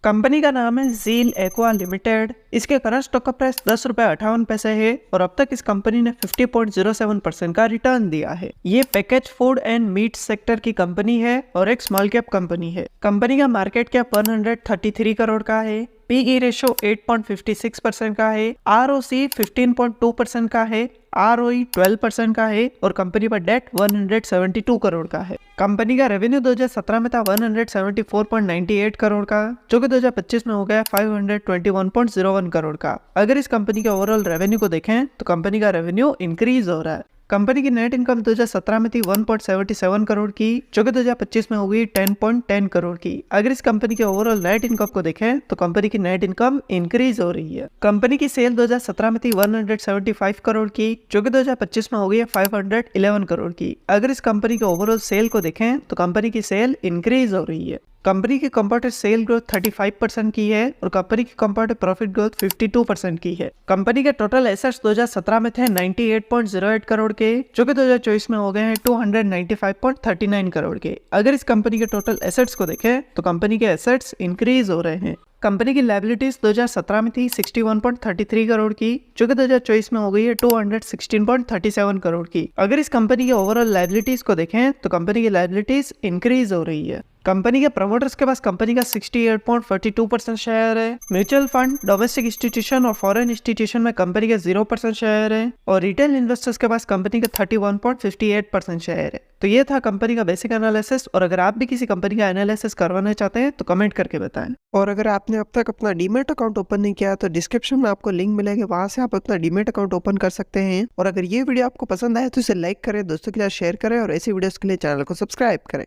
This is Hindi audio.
कंपनी का नाम है ज़ील एक्वा लिमिटेड। इसके करंट स्टॉक का प्राइस 10 रुपये 58 पैसे है और अब तक इस कंपनी ने 50.07% का रिटर्न दिया है। ये package food and meat sector की कंपनी है और एक स्मॉल कैप कंपनी है। कंपनी का मार्केट कैप 133 करोड़ का है। पीई रेशो 8.56% का है। आरओसी 15.2% का है। आरओई 12% का है और कंपनी पर डेट 172 करोड़ का है। कंपनी का रेवेन्यू 2017 में था 174.98 करोड़ का, जो कि 2025 में हो गया 521.01 करोड़ का। अगर इस कंपनी के ओवरऑल रेवेन्यू को देखें तो कंपनी का रेवेन्यू इंक्रीज हो रहा है। कंपनी की नेट इनकम 2017 में थी 1.77 करोड़ की, जो कि 2025 में हो गई 10.10 करोड़ की। अगर इस कंपनी के ओवरऑल नेट इनकम को देखें तो कंपनी की नेट इनकम इंक्रीज हो रही है। कंपनी की सेल 2017 में थी 175 करोड़ की, जो कि 2025 में हो गई 511 करोड़ की। अगर इस कंपनी के ओवरऑल सेल को देखें तो कंपनी की सेल इंक्रीज हो रही है। कंपनी की कंपाउंडेड सेल ग्रोथ 35% की है और कंपनी की कंपाउंडेड प्रॉफिट ग्रोथ 52% की है। कंपनी के टोटल एसेट्स 2017 में थे 98.08 करोड़ के, जो कि 2024 में हो गए हैं 295.39 करोड़ के। अगर इस कंपनी के टोटल एसेट्स को देखें तो कंपनी के एसेट्स इंक्रीज हो रहे हैं। कंपनी की लायबिलिटीज 2017 में थी 61.33 करोड़ की, जो कि 2024 में हो गई है 216.37 करोड़ की। अगर इस कंपनी के ओवरऑल लायबिलिटीज को देखें तो कंपनी की लायबिलिटीज इंक्रीज हो रही है। कंपनी के प्रमोटर्स के पास कंपनी का 68.42% शेयर है। म्यूचुअल फंड, डोमेस्टिक इंस्टीट्यूशन और फॉरेन इंस्टीट्यूशन में कंपनी के 0% शेयर है और रिटेल इन्वेस्टर्स के पास कंपनी का 31.58% शेयर है। तो ये था कंपनी का बेसिक एनालिसिस और अगर आप भी किसी कंपनी का एनालिसिस करवाना चाहते हैं तो कमेंट करके बताएं। और अगर आपने अब तक अपना डीमैट अकाउंट ओपन नहीं किया तो डिस्क्रिप्शन में आपको लिंक मिलेगा, वहां से आप अपना डीमैट अकाउंट ओपन कर सकते हैं। और अगर ये वीडियो आपको पसंद आए तो इसे लाइक करें, दोस्तों के साथ शेयर करें और ऐसी वीडियोस के लिए चैनल को सब्सक्राइब करें।